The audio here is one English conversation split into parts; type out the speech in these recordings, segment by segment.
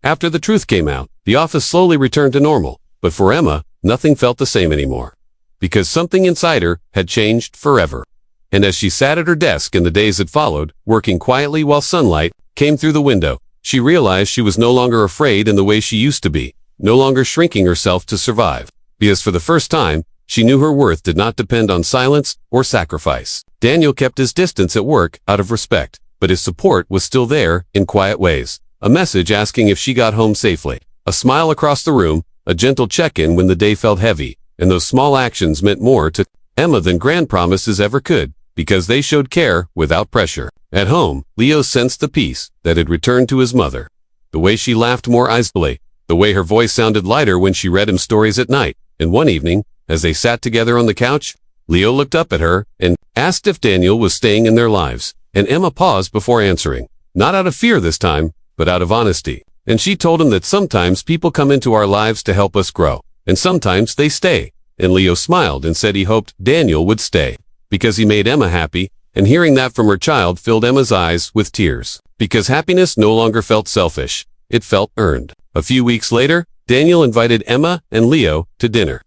After the truth came out, the office slowly returned to normal, but for Emma, nothing felt the same anymore. Because something inside her had changed forever. And as she sat at her desk in the days that followed, working quietly while sunlight came through the window, she realized she was no longer afraid in the way she used to be, no longer shrinking herself to survive. Because for the first time, she knew her worth did not depend on silence or sacrifice. Daniel kept his distance at work out of respect, but his support was still there in quiet ways. A message asking if she got home safely, a smile across the room, a gentle check-in when the day felt heavy, and those small actions meant more to Emma than grand promises ever could, because they showed care without pressure. At home, Leo sensed the peace that had returned to his mother. The way she laughed more easily, the way her voice sounded lighter when she read him stories at night, and one evening, as they sat together on the couch, Leo looked up at her and asked if Daniel was staying in their lives, and Emma paused before answering, not out of fear this time, but out of honesty. And she told him that sometimes people come into our lives to help us grow, and sometimes they stay. And Leo smiled and said he hoped Daniel would stay, because he made Emma happy, and hearing that from her child filled Emma's eyes with tears, because happiness no longer felt selfish, it felt earned. A few weeks later, Daniel invited Emma and Leo to dinner.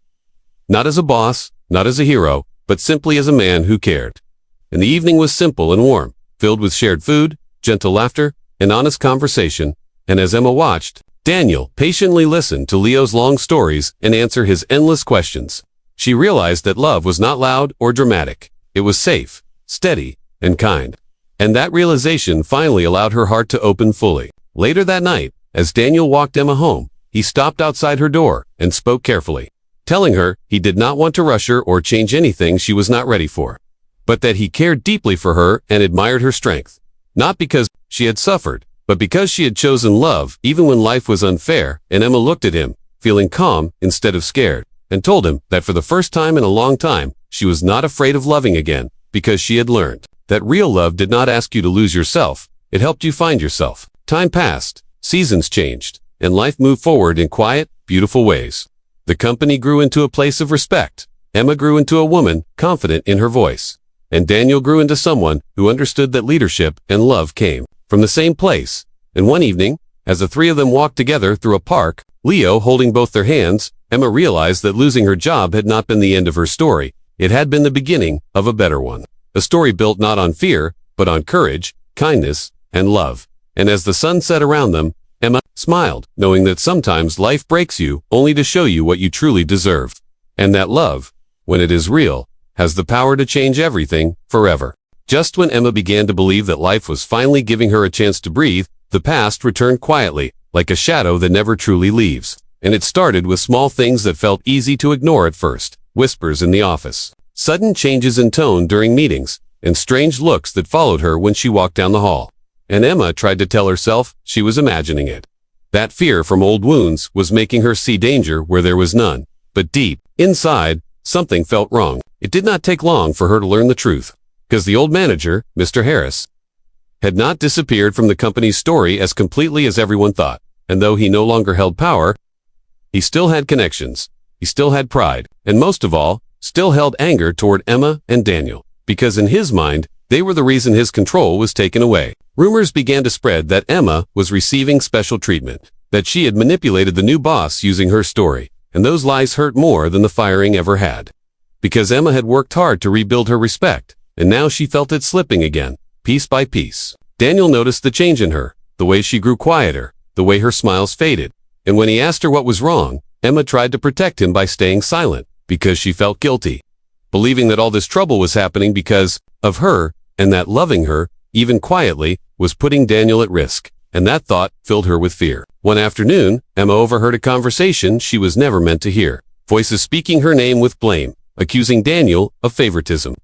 Not as a boss, not as a hero, but simply as a man who cared. And the evening was simple and warm, filled with shared food, gentle laughter, and honest conversation, and as Emma watched, Daniel patiently listened to Leo's long stories and answer his endless questions. She realized that love was not loud or dramatic. It was safe, steady, and kind. And that realization finally allowed her heart to open fully. Later that night, as Daniel walked Emma home, he stopped outside her door and spoke carefully, telling her he did not want to rush her or change anything she was not ready for, but that he cared deeply for her and admired her strength. Not because she had suffered, but because she had chosen love even when life was unfair. And Emma looked at him, feeling calm instead of scared, and told him that for the first time in a long time, she was not afraid of loving again, because she had learned that real love did not ask you to lose yourself, it helped you find yourself. Time passed, seasons changed, and life moved forward in quiet, beautiful ways. The company grew into a place of respect. Emma grew into a woman confident in her voice. And Daniel grew into someone who understood that leadership and love came from the same place. And one evening, as the three of them walked together through a park, Leo holding both their hands, Emma realized that losing her job had not been the end of her story. It had been the beginning of a better one. A story built not on fear, but on courage, kindness, and love. And as the sun set around them, Emma smiled, knowing that sometimes life breaks you only to show you what you truly deserve. And that love, when it is real, has the power to change everything forever. Just when Emma began to believe that life was finally giving her a chance to breathe, the past returned quietly, like a shadow that never truly leaves. And it started with small things that felt easy to ignore at first. Whispers in the office, sudden changes in tone during meetings, and strange looks that followed her when she walked down the hall. And Emma tried to tell herself she was imagining it. That fear from old wounds was making her see danger where there was none. But deep inside, something felt wrong. It did not take long for her to learn the truth, because the old manager, Mr. Harris, had not disappeared from the company's story as completely as everyone thought. And though he no longer held power, he still had connections, he still had pride, and most of all, still held anger toward Emma and Daniel, because in his mind, they were the reason his control was taken away. Rumors began to spread that Emma was receiving special treatment, that she had manipulated the new boss using her story, and those lies hurt more than the firing ever had. Because Emma had worked hard to rebuild her respect, and now she felt it slipping again, piece by piece. Daniel noticed the change in her, the way she grew quieter, the way her smiles faded, and when he asked her what was wrong, Emma tried to protect him by staying silent, because she felt guilty, believing that all this trouble was happening because of her, and that loving her, even quietly, was putting Daniel at risk, and that thought filled her with fear. One afternoon, Emma overheard a conversation she was never meant to hear, voices speaking her name with blame, accusing Daniel of favoritism,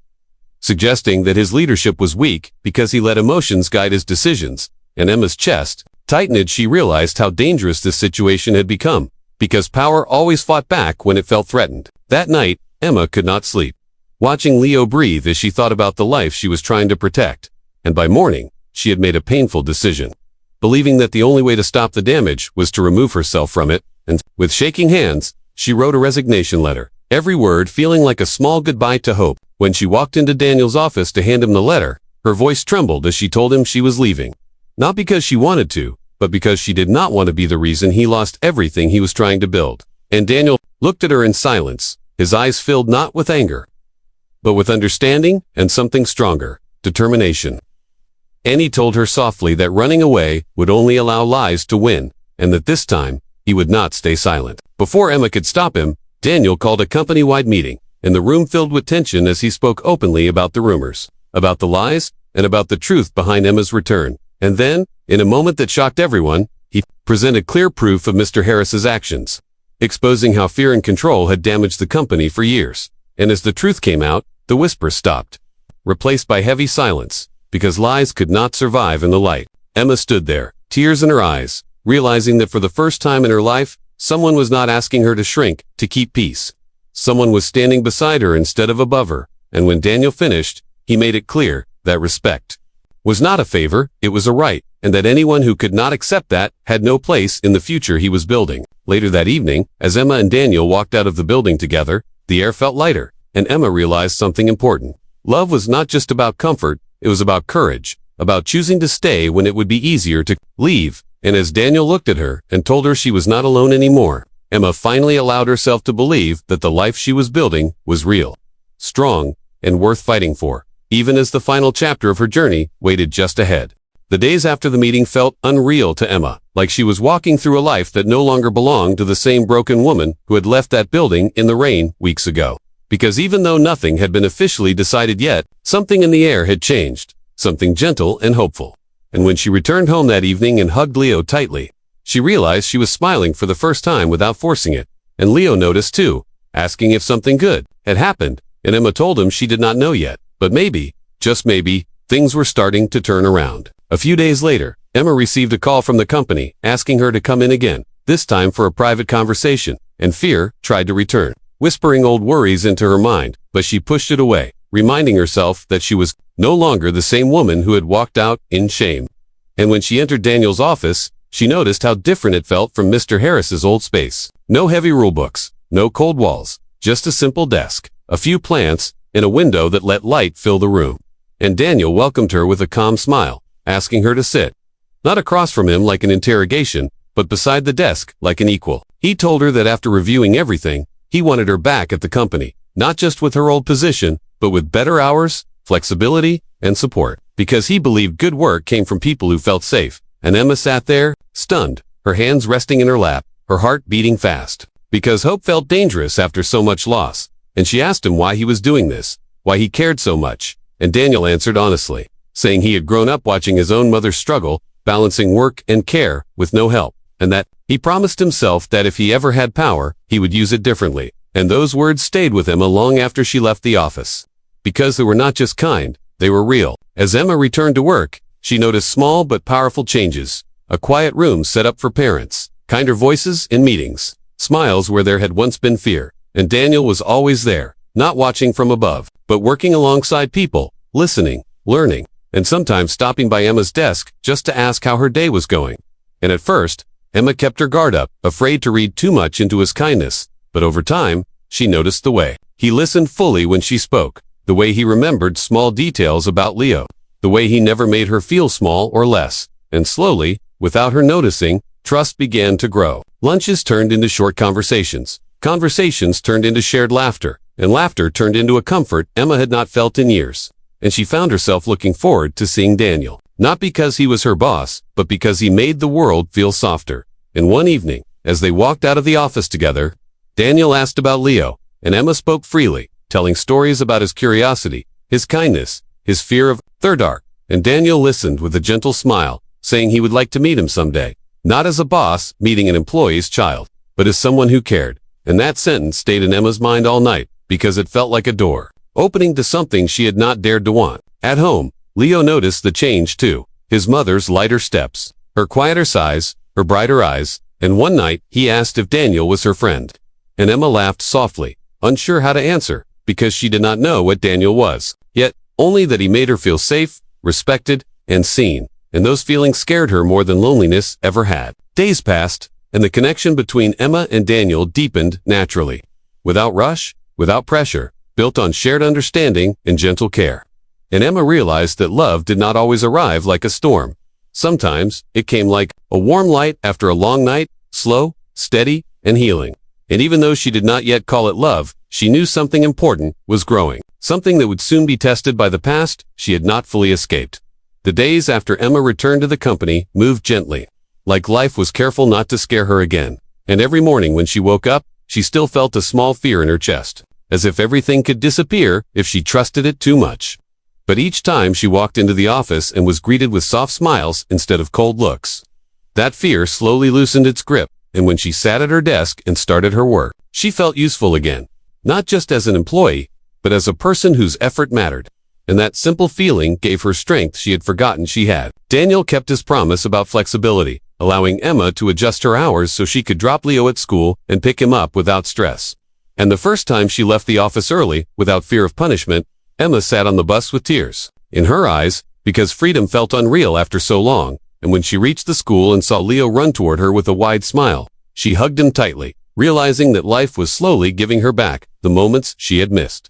suggesting that his leadership was weak because he let emotions guide his decisions, and Emma's chest tightened as she realized how dangerous this situation had become, because power always fought back when it felt threatened. That night, Emma could not sleep, watching Leo breathe as she thought about the life she was trying to protect, and by morning, she had made a painful decision, believing that the only way to stop the damage was to remove herself from it, and, with shaking hands, she wrote a resignation letter, every word feeling like a small goodbye to hope. When she walked into Daniel's office to hand him the letter, her voice trembled as she told him she was leaving. Not because she wanted to, but because she did not want to be the reason he lost everything he was trying to build. And Daniel looked at her in silence, his eyes filled not with anger, but with understanding and something stronger, determination. And he told her softly that running away would only allow lies to win, and that this time, he would not stay silent. Before Emma could stop him, Daniel called a company-wide meeting, and the room filled with tension as he spoke openly about the rumors, about the lies, and about the truth behind Emma's return. And then, in a moment that shocked everyone, he presented clear proof of Mr. Harris's actions, exposing how fear and control had damaged the company for years. And as the truth came out, the whisper stopped, replaced by heavy silence, because lies could not survive in the light. Emma stood there, tears in her eyes, realizing that for the first time in her life, someone was not asking her to shrink, to keep peace. Someone was standing beside her instead of above her, and when Daniel finished, he made it clear that respect was not a favor, it was a right, and that anyone who could not accept that had no place in the future he was building. Later that evening, as Emma and Daniel walked out of the building together, the air felt lighter, and Emma realized something important. Love was not just about comfort, it was about courage, about choosing to stay when it would be easier to leave. And as Daniel looked at her and told her she was not alone anymore, Emma finally allowed herself to believe that the life she was building was real, strong, and worth fighting for, even as the final chapter of her journey waited just ahead. The days after the meeting felt unreal to Emma, like she was walking through a life that no longer belonged to the same broken woman who had left that building in the rain weeks ago. Because even though nothing had been officially decided yet, something in the air had changed, something gentle and hopeful. And when she returned home that evening and hugged Leo tightly, she realized she was smiling for the first time without forcing it. And Leo noticed too, asking if something good had happened, and Emma told him she did not know yet, but maybe, just maybe, things were starting to turn around. A few days later, Emma received a call from the company, asking her to come in again, this time for a private conversation, and fear tried to return, whispering old worries into her mind, but she pushed it away, reminding herself that she was no longer the same woman who had walked out in shame. And when she entered Daniel's office, she noticed how different it felt from Mr. Harris's old space. No heavy rulebooks, no cold walls, just a simple desk, a few plants, and a window that let light fill the room. And Daniel welcomed her with a calm smile, asking her to sit, not across from him like an interrogation, but beside the desk like an equal. He told her that after reviewing everything, he wanted her back at the company, not just with her old position, but with better hours, flexibility, and support, because he believed good work came from people who felt safe. And Emma sat there, stunned, her hands resting in her lap, her heart beating fast, because hope felt dangerous after so much loss. And she asked him why he was doing this, why he cared so much, and Daniel answered honestly, saying he had grown up watching his own mother struggle, balancing work and care with no help, and that he promised himself that if he ever had power, he would use it differently. And those words stayed with Emma long after she left the office, because they were not just kind, they were real. As Emma returned to work, she noticed small but powerful changes, a quiet room set up for parents, kinder voices in meetings, smiles where there had once been fear, and Daniel was always there, not watching from above, but working alongside people, listening, learning, and sometimes stopping by Emma's desk just to ask how her day was going. And at first, Emma kept her guard up, afraid to read too much into his kindness, but over time, she noticed the way he listened fully when she spoke, the way he remembered small details about Leo, the way he never made her feel small or less, and slowly, without her noticing, trust began to grow. Lunches turned into short conversations, conversations turned into shared laughter, and laughter turned into a comfort Emma had not felt in years. And she found herself looking forward to seeing Daniel, not because he was her boss, but because he made the world feel softer. And one evening, as they walked out of the office together, Daniel asked about Leo, and Emma spoke freely, telling stories about his curiosity, his kindness, his fear of the dark. And Daniel listened with a gentle smile, saying he would like to meet him someday, not as a boss meeting an employee's child, but as someone who cared. And that sentence stayed in Emma's mind all night, because it felt like a door, opening to something she had not dared to want. At home, Leo noticed the change too, his mother's lighter steps, her quieter sighs, her brighter eyes, and one night he asked if Daniel was her friend. And Emma laughed softly, unsure how to answer, because she did not know what Daniel was, yet only that he made her feel safe, respected, and seen, and those feelings scared her more than loneliness ever had. Days passed, and the connection between Emma and Daniel deepened naturally, without rush, without pressure, built on shared understanding and gentle care. And Emma realized that love did not always arrive like a storm. Sometimes it came like a warm light after a long night, slow, steady, and healing. And even though she did not yet call it love, she knew something important was growing, something that would soon be tested by the past she had not fully escaped. The days after Emma returned to the company moved gently, like life was careful not to scare her again. And every morning when she woke up, she still felt a small fear in her chest, as if everything could disappear if she trusted it too much. But each time she walked into the office and was greeted with soft smiles instead of cold looks. That fear slowly loosened its grip, and when she sat at her desk and started her work, she felt useful again, not just as an employee, but as a person whose effort mattered. And that simple feeling gave her strength she had forgotten she had. Daniel kept his promise about flexibility, allowing Emma to adjust her hours so she could drop Leo at school and pick him up without stress. And the first time she left the office early, without fear of punishment, Emma sat on the bus with tears in her eyes, because freedom felt unreal after so long. And when she reached the school and saw Leo run toward her with a wide smile, she hugged him tightly, realizing that life was slowly giving her back the moments she had missed.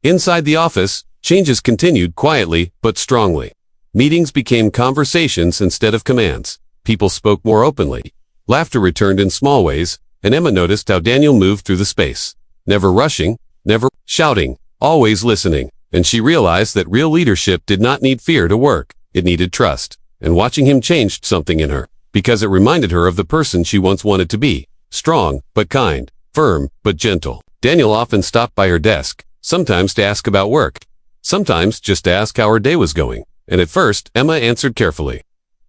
Inside the office, changes continued quietly but strongly. Meetings became conversations instead of commands. People spoke more openly. Laughter returned in small ways, and Emma noticed how Daniel moved through the space. Never rushing, never shouting, always listening. And she realized that real leadership did not need fear to work, it needed trust. And watching him changed something in her, because it reminded her of the person she once wanted to be. Strong, but kind. Firm, but gentle. Daniel often stopped by her desk, sometimes to ask about work, sometimes just to ask how her day was going. And at first, Emma answered carefully,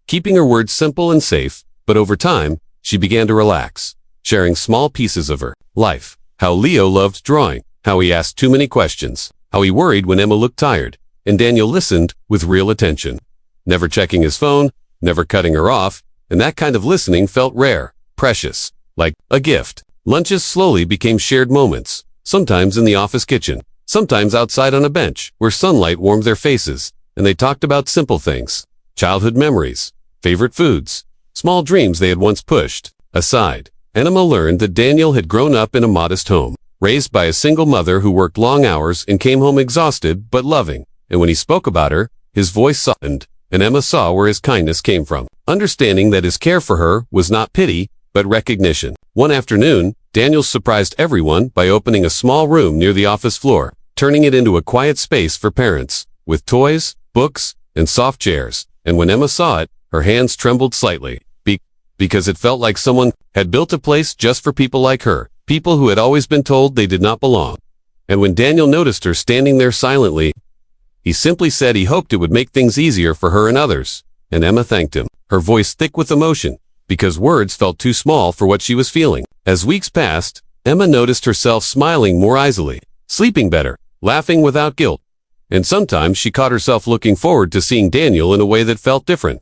keeping her words simple and safe, but over time, she began to relax, sharing small pieces of her life. How Leo loved drawing, how he asked too many questions, how he worried when Emma looked tired, and Daniel listened with real attention. Never checking his phone, never cutting her off, and that kind of listening felt rare, precious, like a gift. Lunches slowly became shared moments, sometimes in the office kitchen, sometimes outside on a bench where sunlight warmed their faces, and they talked about simple things, childhood memories, favorite foods, small dreams they had once pushed aside. And Emma learned that Daniel had grown up in a modest home, raised by a single mother who worked long hours and came home exhausted but loving. And when he spoke about her, his voice softened, and Emma saw where his kindness came from, understanding that his care for her was not pity, but recognition. One afternoon, Daniel surprised everyone by opening a small room near the office floor, turning it into a quiet space for parents, with toys, books, and soft chairs. And when Emma saw it, her hands trembled slightly, because it felt like someone had built a place just for people like her, people who had always been told they did not belong. And when Daniel noticed her standing there silently, he simply said he hoped it would make things easier for her and others. And Emma thanked him, her voice thick with emotion, because words felt too small for what she was feeling. As weeks passed, Emma noticed herself smiling more easily, sleeping better, laughing without guilt. And sometimes she caught herself looking forward to seeing Daniel in a way that felt different,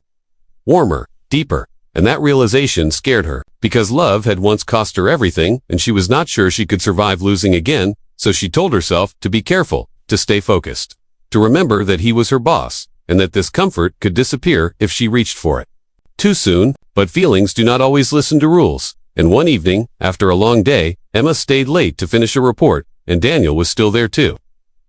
warmer, deeper. And that realization scared her, because love had once cost her everything, and she was not sure she could survive losing again, so she told herself to be careful, to stay focused, to remember that he was her boss, and that this comfort could disappear if she reached for it too soon. But feelings do not always listen to rules, and one evening, after a long day, Emma stayed late to finish a report, and Daniel was still there too,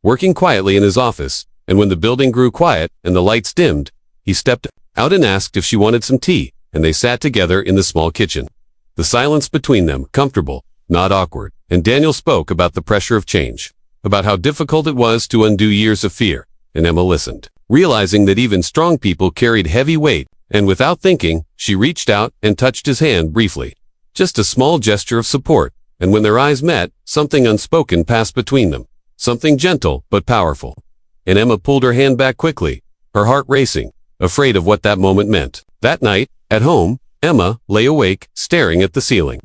working quietly in his office. And when the building grew quiet and the lights dimmed, he stepped out and asked if she wanted some tea. And they sat together in the small kitchen. The silence between them, comfortable, not awkward. And Daniel spoke about the pressure of change, about how difficult it was to undo years of fear. And Emma listened, realizing that even strong people carried heavy weight. And without thinking, she reached out and touched his hand briefly. Just a small gesture of support. And when their eyes met, something unspoken passed between them. Something gentle but powerful. And Emma pulled her hand back quickly, her heart racing, afraid of what that moment meant. That night, at home, Emma lay awake, staring at the ceiling,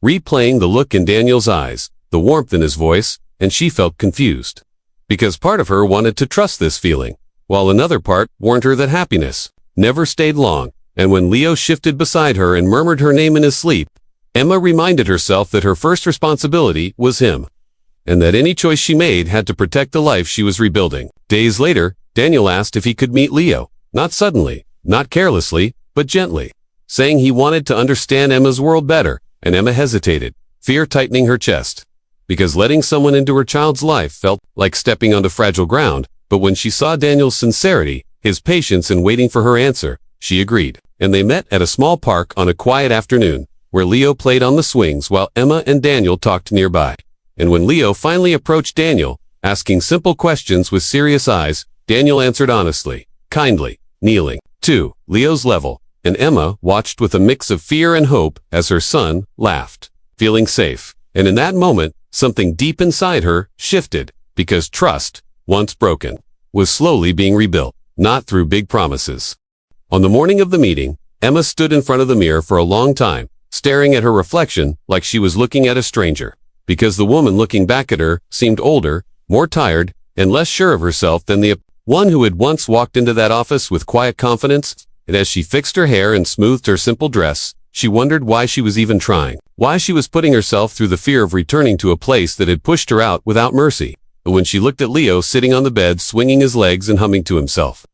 replaying the look in Daniel's eyes, the warmth in his voice, and she felt confused. Because part of her wanted to trust this feeling, while another part warned her that happiness never stayed long. And when Leo shifted beside her and murmured her name in his sleep, Emma reminded herself that her first responsibility was him, and that any choice she made had to protect the life she was rebuilding. Days later, Daniel asked if he could meet Leo, not suddenly, not carelessly, but gently, saying he wanted to understand Emma's world better. And Emma hesitated, fear tightening her chest, because letting someone into her child's life felt like stepping onto fragile ground. But when she saw Daniel's sincerity, his patience in waiting for her answer, she agreed. And they met at a small park on a quiet afternoon, where Leo played on the swings while Emma and Daniel talked nearby. And when Leo finally approached Daniel, asking simple questions with serious eyes, Daniel answered honestly, kindly, kneeling to Leo's level, and Emma watched with a mix of fear and hope as her son laughed, feeling safe. And in that moment, something deep inside her shifted, because trust, once broken, was slowly being rebuilt, not through big promises. On the morning of the meeting, Emma stood in front of the mirror for a long time, staring at her reflection like she was looking at a stranger, because the woman looking back at her seemed older, more tired, and less sure of herself than the one who had once walked into that office with quiet confidence. And as she fixed her hair and smoothed her simple dress, she wondered why she was even trying, why she was putting herself through the fear of returning to a place that had pushed her out without mercy. But when she looked at Leo sitting on the bed swinging his legs and humming to himself,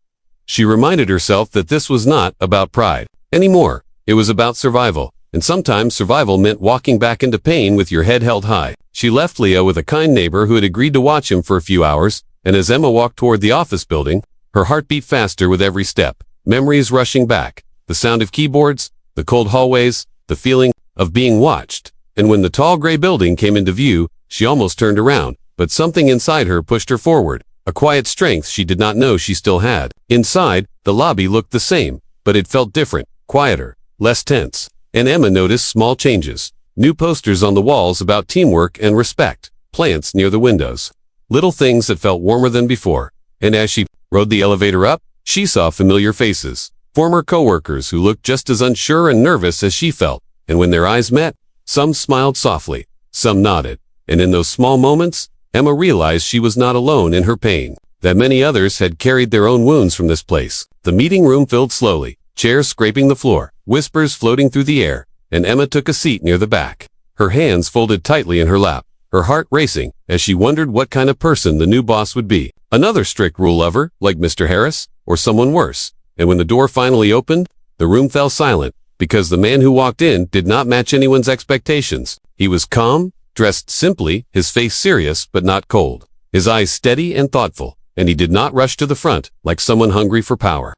she reminded herself that this was not about pride anymore. It was about survival, and sometimes survival meant walking back into pain with your head held high. She left Leo with a kind neighbor who had agreed to watch him for a few hours, and as Emma walked toward the office building, her heart beat faster with every step, memories rushing back, the sound of keyboards, the cold hallways, the feeling of being watched. And when the tall gray building came into view, she almost turned around, but something inside her pushed her forward, a quiet strength she did not know she still had. Inside, the lobby looked the same, but it felt different, quieter, less tense. And Emma noticed small changes, new posters on the walls about teamwork and respect, plants near the windows, little things that felt warmer than before. And as she rode the elevator up, she saw familiar faces, former coworkers who looked just as unsure and nervous as she felt. And when their eyes met, some smiled softly, some nodded. And in those small moments, Emma realized she was not alone in her pain, that many others had carried their own wounds from this place. The meeting room filled slowly, chairs scraping the floor, whispers floating through the air, and Emma took a seat near the back, her hands folded tightly in her lap, her heart racing as she wondered what kind of person the new boss would be. Another strict rule lover, like Mr. Harris, or someone worse. And when the door finally opened, the room fell silent, because the man who walked in did not match anyone's expectations. He was calm, dressed simply, his face serious but not cold, his eyes steady and thoughtful, and he did not rush to the front like someone hungry for power.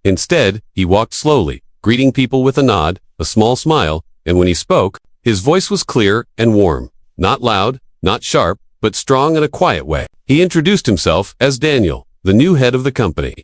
Instead, he walked slowly, greeting people with a nod, a small smile, and when he spoke, his voice was clear and warm, not loud, not sharp, but strong in a quiet way. He introduced himself as Daniel, the new head of the company.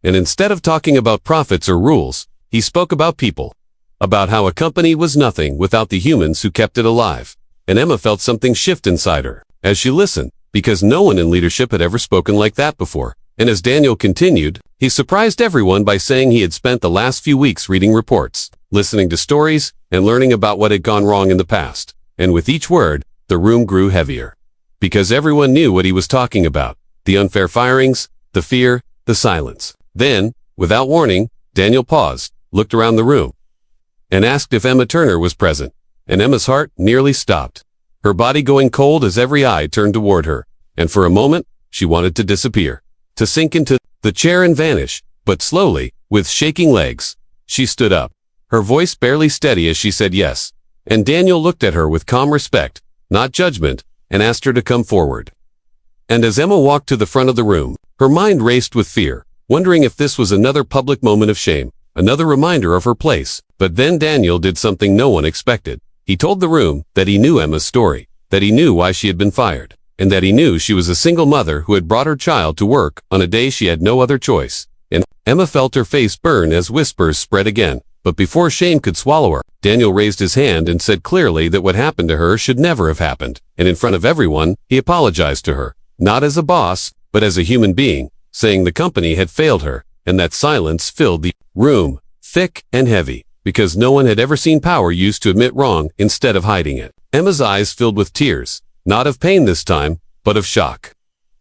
And instead of talking about profits or rules, he spoke about people, about how a company was nothing without the humans who kept it alive. And Emma felt something shift inside her as she listened, because no one in leadership had ever spoken like that before. And as Daniel continued, he surprised everyone by saying he had spent the last few weeks reading reports, listening to stories, and learning about what had gone wrong in the past. And with each word, the room grew heavier, because everyone knew what he was talking about: the unfair firings, the fear, the silence. Then, without warning, Daniel paused, looked around the room, and asked if Emma Turner was present. And Emma's heart nearly stopped, her body going cold as every eye turned toward her. And for a moment, she wanted to disappear, to sink into the chair and vanish. But slowly, with shaking legs, she stood up, her voice barely steady as she said yes. And Daniel looked at her with calm respect, not judgment, and asked her to come forward. And as Emma walked to the front of the room, her mind raced with fear, wondering if this was another public moment of shame, another reminder of her place. But then Daniel did something no one expected. He told the room that he knew Emma's story, that he knew why she had been fired, and that he knew she was a single mother who had brought her child to work on a day she had no other choice. And Emma felt her face burn as whispers spread again. But before shame could swallow her, Daniel raised his hand and said clearly that what happened to her should never have happened. And in front of everyone, he apologized to her, not as a boss, but as a human being, saying the company had failed her. And that silence filled the room, thick and heavy, because no one had ever seen power used to admit wrong instead of hiding it. Emma's eyes filled with tears, not of pain this time, but of shock,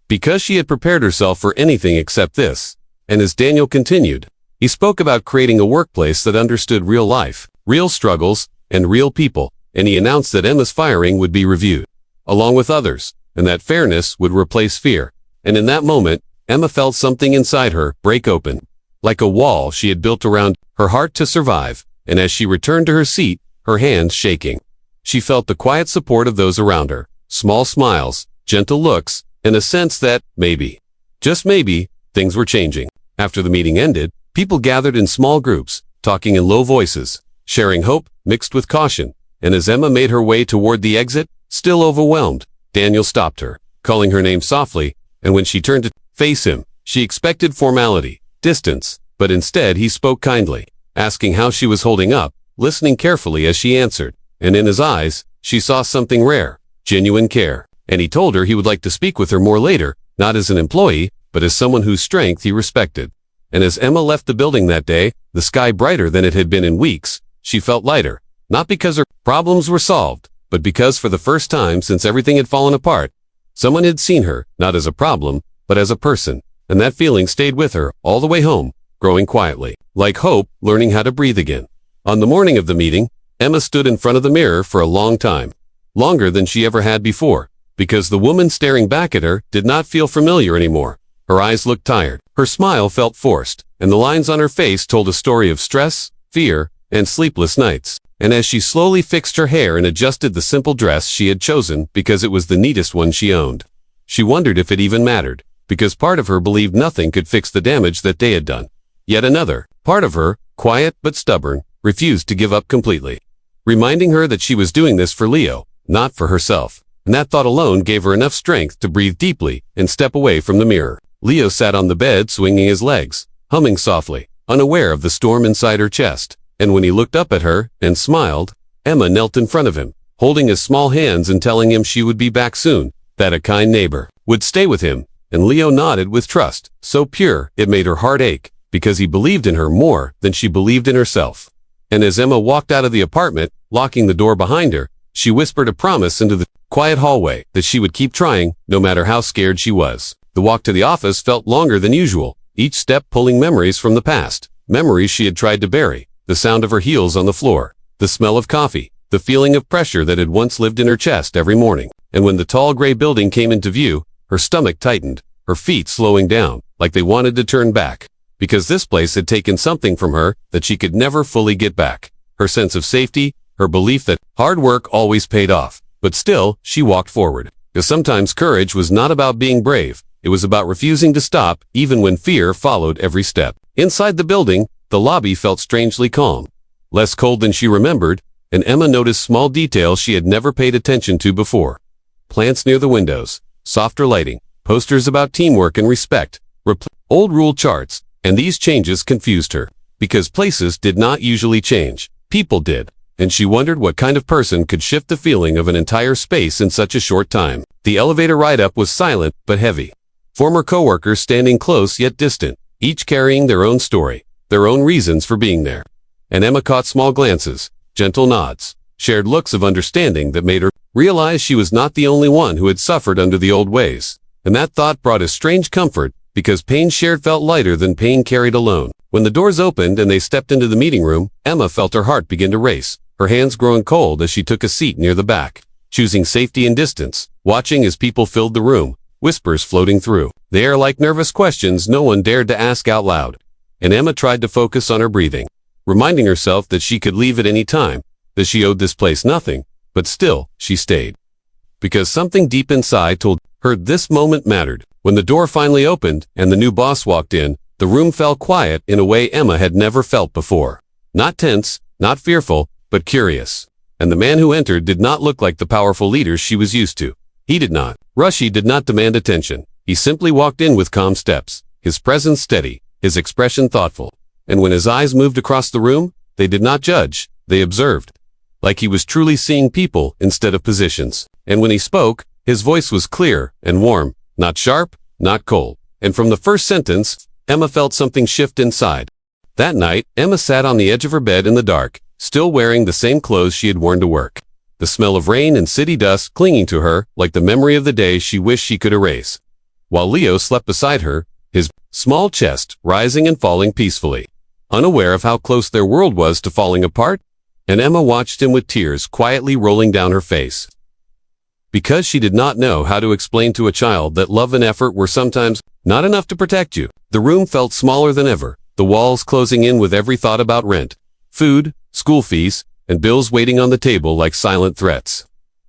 because she had prepared herself for anything except this. And as Daniel continued, he spoke about creating a workplace that understood real life, real struggles, and real people, and he announced that Emma's firing would be reviewed, along with others, and that fairness would replace fear. And in that moment, Emma felt something inside her break open, like a wall she had built around her heart to survive. And as she returned to her seat, her hands shaking, she felt the quiet support of those around her, small smiles, gentle looks, and a sense that, maybe, just maybe, things were changing. After the meeting ended, People gathered in small groups, talking in low voices, sharing hope mixed with caution, and as Emma made her way toward the exit, still overwhelmed, Daniel stopped her, calling her name softly, and when she turned to face him, she expected formality, distance, but instead he spoke kindly, asking how she was holding up, listening carefully as she answered, and in his eyes, she saw something rare, genuine care, and he told her he would like to speak with her more later, not as an employee, but as someone whose strength he respected. And as Emma left the building that day, the sky brighter than it had been in weeks, she felt lighter, not because her problems were solved, but because for the first time since everything had fallen apart, someone had seen her, not as a problem, but as a person, and that feeling stayed with her all the way home, growing quietly, like hope learning how to breathe again. On the morning of the meeting, Emma stood in front of the mirror for a long time, longer than she ever had before, because the woman staring back at her did not feel familiar anymore. Her eyes looked tired, her smile felt forced, and the lines on her face told a story of stress, fear, and sleepless nights. And as she slowly fixed her hair and adjusted the simple dress she had chosen because it was the neatest one she owned, she wondered if it even mattered, because part of her believed nothing could fix the damage that day had done. Yet another, part of her, quiet but stubborn, refused to give up completely, reminding her that she was doing this for Leo, not for herself. And that thought alone gave her enough strength to breathe deeply and step away from the mirror. Leo sat on the bed swinging his legs, humming softly, unaware of the storm inside her chest. And when he looked up at her and smiled, Emma knelt in front of him, holding his small hands and telling him she would be back soon, that a kind neighbor would stay with him. And Leo nodded with trust, so pure it made her heart ache, because he believed in her more than she believed in herself. And as Emma walked out of the apartment, locking the door behind her, she whispered a promise into the quiet hallway that she would keep trying, no matter how scared she was. The walk to the office felt longer than usual, each step pulling memories from the past, memories she had tried to bury, the sound of her heels on the floor, the smell of coffee, the feeling of pressure that had once lived in her chest every morning. And when the tall gray building came into view, her stomach tightened, her feet slowing down, like they wanted to turn back, because this place had taken something from her that she could never fully get back. Her sense of safety, her belief that hard work always paid off. But still, she walked forward. Because sometimes courage was not about being brave. It was about refusing to stop, even when fear followed every step. Inside the building, the lobby felt strangely calm, less cold than she remembered, and Emma noticed small details she had never paid attention to before. Plants near the windows, softer lighting, posters about teamwork and respect, old rule charts, and these changes confused her, because places did not usually change, people did, and she wondered what kind of person could shift the feeling of an entire space in such a short time. The elevator ride up was silent but heavy. Former coworkers standing close yet distant, each carrying their own story, their own reasons for being there. And Emma caught small glances, gentle nods, shared looks of understanding that made her realize she was not the only one who had suffered under the old ways. And that thought brought a strange comfort, because pain shared felt lighter than pain carried alone. When the doors opened and they stepped into the meeting room, Emma felt her heart begin to race, her hands growing cold as she took a seat near the back, choosing safety and distance, watching as people filled the room, whispers floating through the air like nervous questions no one dared to ask out loud. And Emma tried to focus on her breathing, reminding herself that she could leave at any time, that she owed this place nothing, but still, she stayed. Because something deep inside told her this moment mattered. When the door finally opened and the new boss walked in, the room fell quiet in a way Emma had never felt before. Not tense, not fearful, but curious. And the man who entered did not look like the powerful leaders she was used to. He did not rush, he did not demand attention. He simply walked in with calm steps, his presence steady, his expression thoughtful. And when his eyes moved across the room, they did not judge, they observed. Like he was truly seeing people instead of positions. And when he spoke, his voice was clear and warm, not sharp, not cold. And from the first sentence, Emma felt something shift inside. That night, Emma sat on the edge of her bed in the dark, still wearing the same clothes she had worn to work. The smell of rain and city dust clinging to her like the memory of the day she wished she could erase. While Leo slept beside her, his small chest rising and falling peacefully, unaware of how close their world was to falling apart, and Emma watched him with tears quietly rolling down her face. Because she did not know how to explain to a child that love and effort were sometimes not enough to protect you. The room felt smaller than ever, the walls closing in with every thought about rent, food, school fees, and bills waiting on the table like silent threats.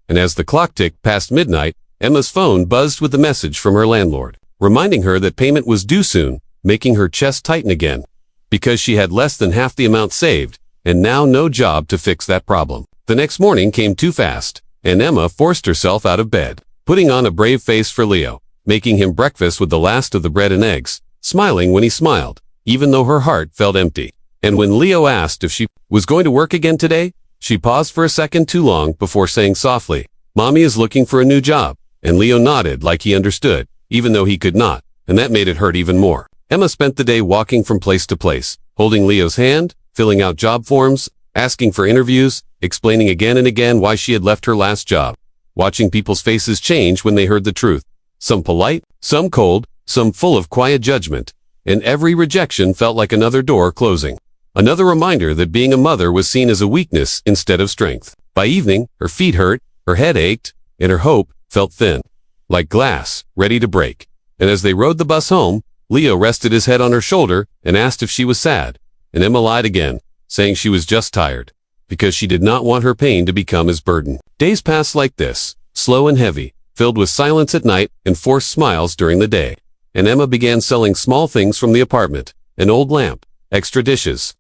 And as the clock ticked past midnight, Emma's phone buzzed with a message from her landlord, reminding her that payment was due soon, making her chest tighten again. because she had less than half the amount saved, and now no job to fix that problem. The next morning came too fast, and Emma forced herself out of bed, putting on a brave face for Leo, making him breakfast with the last of the bread and eggs, smiling when he smiled, even though her heart felt empty. And when Leo asked if she was going to work again today, she paused for a second too long before saying softly, "Mommy is looking for a new job," and Leo nodded like he understood, even though he could not, and that made it hurt even more. Emma spent the day walking from place to place, holding Leo's hand, filling out job forms, asking for interviews, explaining again and again why she had left her last job, watching people's faces change when they heard the truth, some polite, some cold, some full of quiet judgment, and every rejection felt like another door closing. Another reminder that being a mother was seen as a weakness instead of strength. By evening, her feet hurt, her head ached, and her hope felt thin, like glass, ready to break. And as they rode the bus home, Leo rested his head on her shoulder and asked if she was sad, and Emma lied again, saying she was just tired, because she did not want her pain to become his burden. Days passed like this, slow and heavy, filled with silence at night and forced smiles during the day. And Emma began selling small things from the apartment, an old lamp, extra dishes,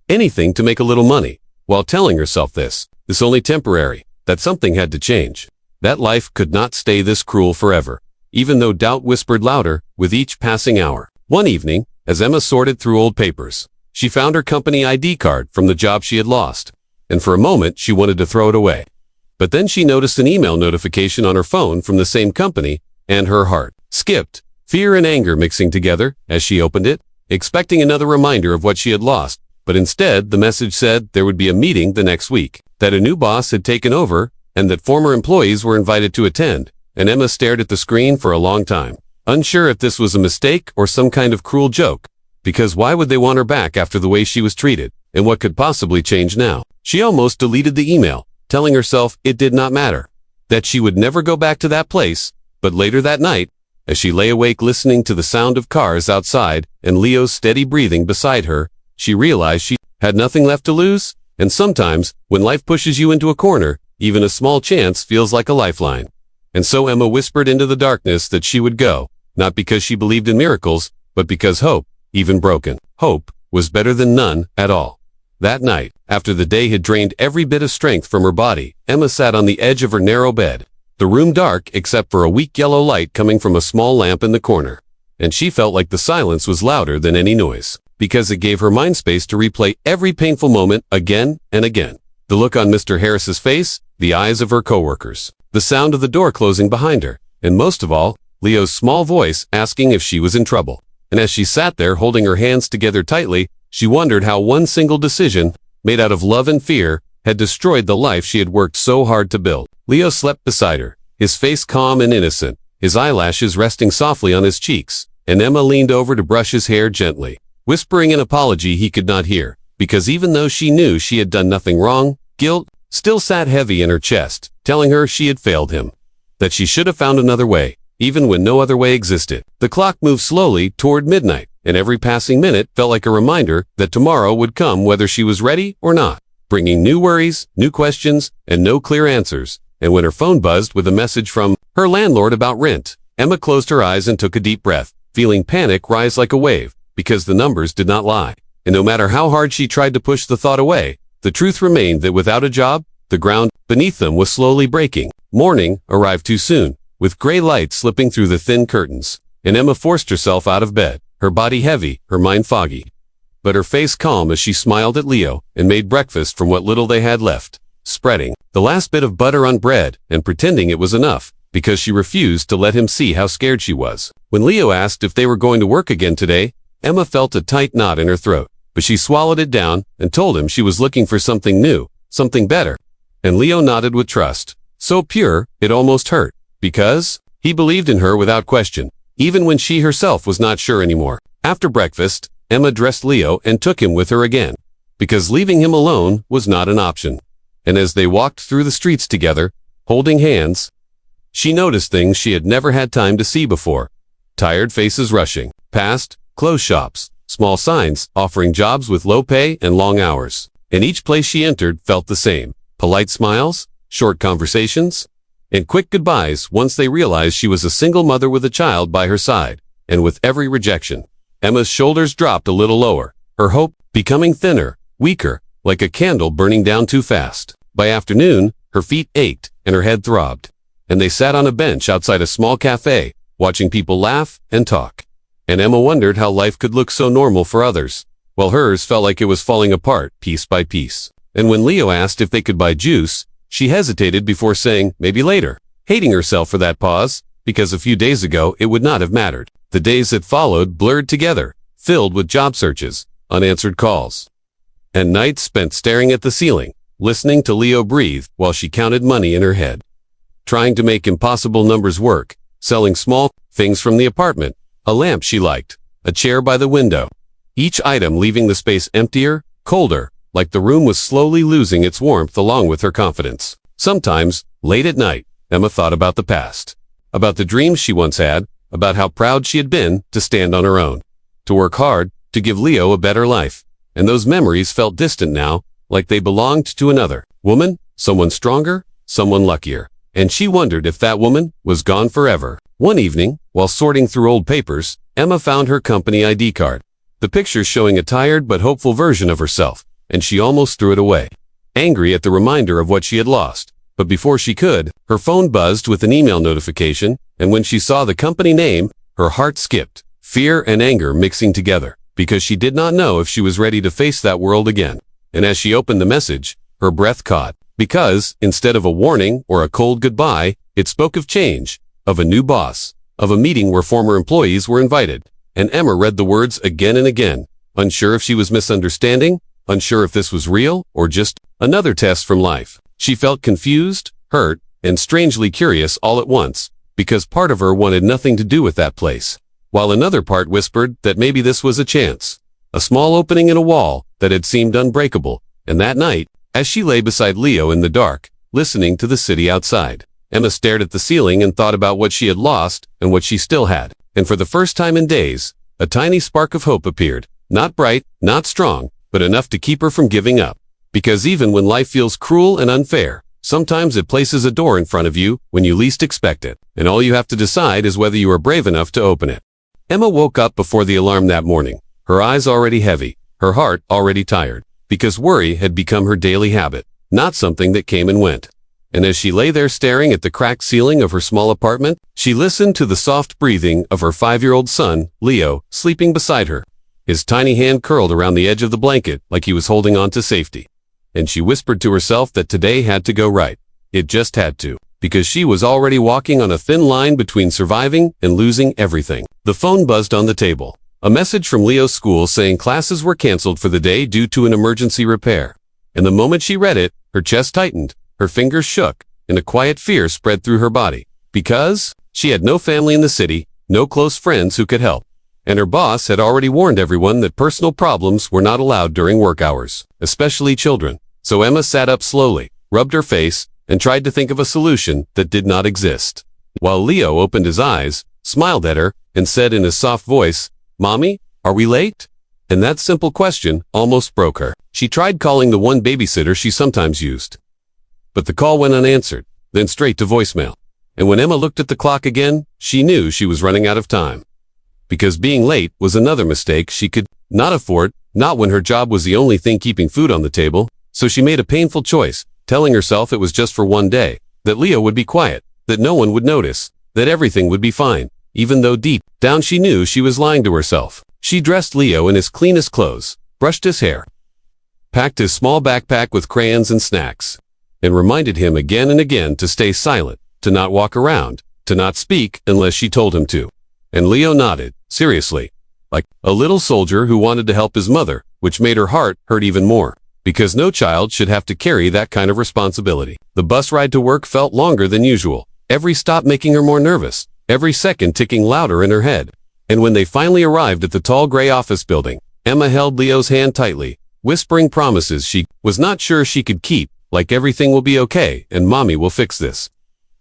anything to make a little money, while telling herself this only temporary, that something had to change. That life could not stay this cruel forever, even though doubt whispered louder with each passing hour. One evening, as Emma sorted through old papers, she found her company ID card from the job she had lost, and for a moment she wanted to throw it away. But then she noticed an email notification on her phone from the same company, and her heart skipped, fear and anger mixing together as she opened it, expecting another reminder of what she had lost. But instead, the message said there would be a meeting the next week, that a new boss had taken over, and that former employees were invited to attend. And Emma stared at the screen for a long time, unsure if this was a mistake or some kind of cruel joke, because why would they want her back after the way she was treated, and what could possibly change now? She almost deleted the email, telling herself it did not matter, that she would never go back to that place. But later that night, as she lay awake listening to the sound of cars outside and Leo's steady breathing beside her, she realized she had nothing left to lose. And sometimes, when life pushes you into a corner, even a small chance feels like a lifeline. And so Emma whispered into the darkness that she would go, not because she believed in miracles, but because hope, even broken hope, was better than none at all. That night, after the day had drained every bit of strength from her body, Emma sat on the edge of her narrow bed, the room dark except for a weak yellow light coming from a small lamp in the corner. And she felt like the silence was louder than any noise, because it gave her mind space to replay every painful moment again and again. The look on Mr. Harris's face, the eyes of her coworkers, the sound of the door closing behind her, and most of all, Leo's small voice asking if she was in trouble. And as she sat there holding her hands together tightly, she wondered how one single decision, made out of love and fear, had destroyed the life she had worked so hard to build. Leo slept beside her, his face calm and innocent, his eyelashes resting softly on his cheeks, and Emma leaned over to brush his hair gently, whispering an apology he could not hear, because even though she knew she had done nothing wrong, guilt still sat heavy in her chest, telling her she had failed him, that she should have found another way, even when no other way existed. The clock moved slowly toward midnight, and every passing minute felt like a reminder that tomorrow would come whether she was ready or not, bringing new worries, new questions, and no clear answers. And when her phone buzzed with a message from her landlord about rent, Emma closed her eyes and took a deep breath, feeling panic rise like a wave, because the numbers did not lie. And no matter how hard she tried to push the thought away, the truth remained that without a job, the ground beneath them was slowly breaking. Morning arrived too soon, with gray light slipping through the thin curtains, and Emma forced herself out of bed, her body heavy, her mind foggy, but her face calm as she smiled at Leo and made breakfast from what little they had left, spreading the last bit of butter on bread and pretending it was enough, because she refused to let him see how scared she was. When Leo asked if they were going to work again today, Emma felt a tight knot in her throat, but she swallowed it down and told him she was looking for something new, something better. And Leo nodded with trust, so pure it almost hurt, because he believed in her without question, even when she herself was not sure anymore. After breakfast, Emma dressed Leo and took him with her again, because leaving him alone was not an option. And as they walked through the streets together, holding hands, she noticed things she had never had time to see before. Tired faces rushing past, clothes shops, small signs offering jobs with low pay and long hours. And each place she entered felt the same. Polite smiles, short conversations, and quick goodbyes once they realized she was a single mother with a child by her side. And with every rejection, Emma's shoulders dropped a little lower, her hope becoming thinner, weaker, like a candle burning down too fast. By afternoon, her feet ached and her head throbbed, and they sat on a bench outside a small cafe, watching people laugh and talk. And Emma wondered how life could look so normal for others, while hers felt like it was falling apart piece by piece. And when Leo asked if they could buy juice, she hesitated before saying, maybe later, hating herself for that pause, because a few days ago it would not have mattered. The days that followed blurred together, filled with job searches, unanswered calls, and nights spent staring at the ceiling, listening to Leo breathe while she counted money in her head, trying to make impossible numbers work, selling small things from the apartment, a lamp she liked, a chair by the window, each item leaving the space emptier, colder, like the room was slowly losing its warmth along with her confidence. Sometimes, late at night, Emma thought about the past, about the dreams she once had, about how proud she had been to stand on her own, to work hard, to give Leo a better life. And those memories felt distant now, like they belonged to another woman, someone stronger, someone luckier. And she wondered if that woman was gone forever. One evening, while sorting through old papers, Emma found her company ID card, the picture showing a tired but hopeful version of herself, and she almost threw it away, angry at the reminder of what she had lost. But before she could, her phone buzzed with an email notification, and when she saw the company name, her heart skipped, fear and anger mixing together, because she did not know if she was ready to face that world again. And as she opened the message, her breath caught, because, instead of a warning or a cold goodbye, it spoke of change, of a new boss, of a meeting where former employees were invited. And Emma read the words again and again, unsure if she was misunderstanding, unsure if this was real or just another test from life. She felt confused, hurt, and strangely curious all at once, because part of her wanted nothing to do with that place, while another part whispered that maybe this was a chance, a small opening in a wall that had seemed unbreakable. And that night, as she lay beside Leo in the dark, listening to the city outside, Emma stared at the ceiling and thought about what she had lost and what she still had. And for the first time in days, a tiny spark of hope appeared, not bright, not strong, but enough to keep her from giving up. Because even when life feels cruel and unfair, sometimes it places a door in front of you when you least expect it, and all you have to decide is whether you are brave enough to open it. Emma woke up before the alarm that morning, her eyes already heavy, her heart already tired, because worry had become her daily habit, not something that came and went. And as she lay there staring at the cracked ceiling of her small apartment, she listened to the soft breathing of her 5-year-old son, Leo, sleeping beside her, his tiny hand curled around the edge of the blanket like he was holding on to safety. And she whispered to herself that today had to go right. It just had to, because she was already walking on a thin line between surviving and losing everything. The phone buzzed on the table. A message from Leo's school saying classes were canceled for the day due to an emergency repair. And the moment she read it, her chest tightened, her fingers shook, and a quiet fear spread through her body. Because she had no family in the city, no close friends who could help. And her boss had already warned everyone that personal problems were not allowed during work hours, especially children. So Emma sat up slowly, rubbed her face, and tried to think of a solution that did not exist. While Leo opened his eyes, smiled at her, and said in his soft voice, "Mommy, are we late?" And that simple question almost broke her. She tried calling the one babysitter she sometimes used, but the call went unanswered, then straight to voicemail. And when Emma looked at the clock again, she knew she was running out of time. Because being late was another mistake she could not afford, not when her job was the only thing keeping food on the table. So she made a painful choice, telling herself it was just for one day, that Leo would be quiet, that no one would notice, that everything would be fine, even though deep down she knew she was lying to herself. She dressed Leo in his cleanest clothes, brushed his hair, packed his small backpack with crayons and snacks, and reminded him again and again to stay silent, to not walk around, to not speak unless she told him to. And Leo nodded, seriously, like a little soldier who wanted to help his mother, which made her heart hurt even more. Because no child should have to carry that kind of responsibility. The bus ride to work felt longer than usual, every stop making her more nervous, every second ticking louder in her head. And when they finally arrived at the tall gray office building, Emma held Leo's hand tightly, whispering promises she was not sure she could keep, like everything will be okay and Mommy will fix this.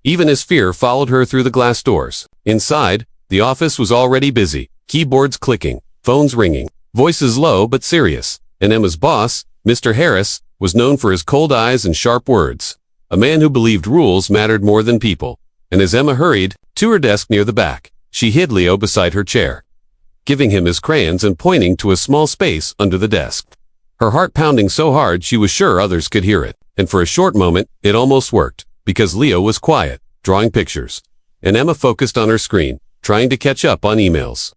Even as fear followed her through the glass doors. Inside, the office was already busy, keyboards clicking, phones ringing, voices low but serious. And Emma's boss, Mr. Harris, was known for his cold eyes and sharp words, a man who believed rules mattered more than people. And as Emma hurried to her desk near the back, she hid Leo beside her chair. giving him his crayons and pointing to a small space under the desk. Her heart pounding so hard she was sure others could hear it, and for a short moment, it almost worked, because Leo was quiet, drawing pictures, and Emma focused on her screen, trying to catch up on emails.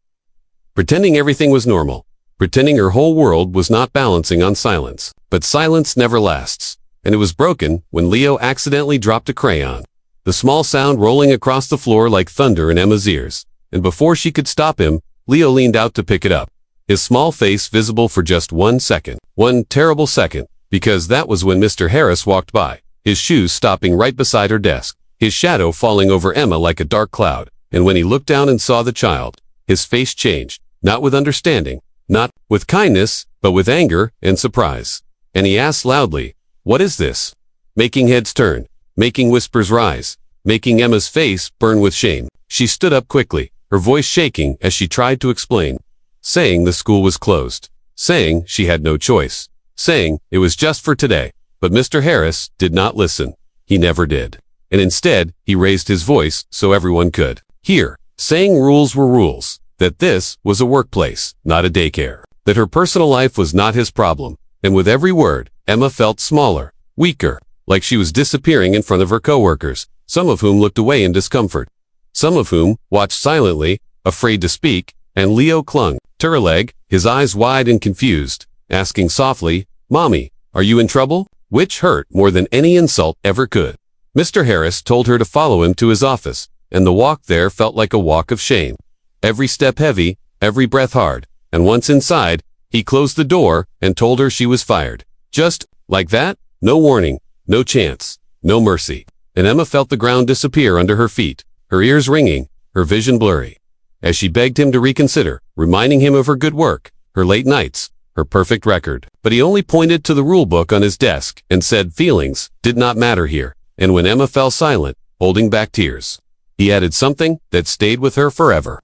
Pretending everything was normal, pretending her whole world was not balancing on silence. But silence never lasts, and it was broken when Leo accidentally dropped a crayon, the small sound rolling across the floor like thunder in Emma's ears, and before she could stop him, Leo leaned out to pick it up, his small face visible for just 1 second. One terrible second, because that was when Mr. Harris walked by, his shoes stopping right beside her desk, his shadow falling over Emma like a dark cloud, and when he looked down and saw the child, his face changed, not with understanding, not with kindness, but with anger and surprise. And he asked loudly, "What is this?" Making heads turn, making whispers rise, making Emma's face burn with shame. She stood up quickly, her voice shaking as she tried to explain, saying the school was closed, saying she had no choice, saying it was just for today. But Mr. Harris did not listen. He never did. And instead, he raised his voice so everyone could hear, saying rules were rules, that this was a workplace, not a daycare, that her personal life was not his problem. And with every word, Emma felt smaller, weaker, like she was disappearing in front of her coworkers, some of whom looked away in discomfort, some of whom watched silently, afraid to speak, and Leo clung to her leg, his eyes wide and confused, asking softly, "Mommy, are you in trouble?" Which hurt more than any insult ever could. Mr. Harris told her to follow him to his office, and the walk there felt like a walk of shame. Every step heavy, every breath hard, and once inside, he closed the door and told her she was fired. Just like that, no warning, no chance, no mercy. And Emma felt the ground disappear under her feet, her ears ringing, her vision blurry, as she begged him to reconsider, reminding him of her good work, her late nights, her perfect record. But he only pointed to the rule book on his desk and said feelings did not matter here. And when Emma fell silent, holding back tears, he added something that stayed with her forever,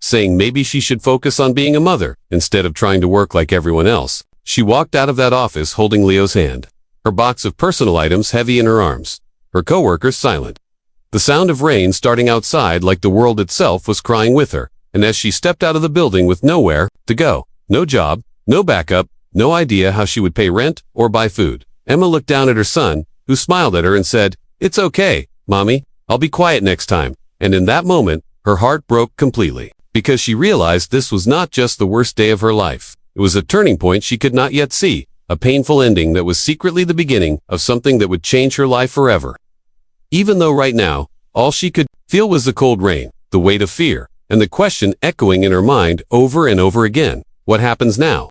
saying maybe she should focus on being a mother instead of trying to work like everyone else. She walked out of that office holding Leo's hand, her box of personal items heavy in her arms, her coworkers silent. The sound of rain starting outside like the world itself was crying with her, and as she stepped out of the building with nowhere to go, no job, no backup, no idea how she would pay rent or buy food, Emma looked down at her son, who smiled at her and said, "It's okay, Mommy, I'll be quiet next time." And in that moment, her heart broke completely, because she realized this was not just the worst day of her life. It was a turning point she could not yet see, a painful ending that was secretly the beginning of something that would change her life forever. Even though right now, all she could feel was the cold rain, the weight of fear, and the question echoing in her mind over and over again, what happens now?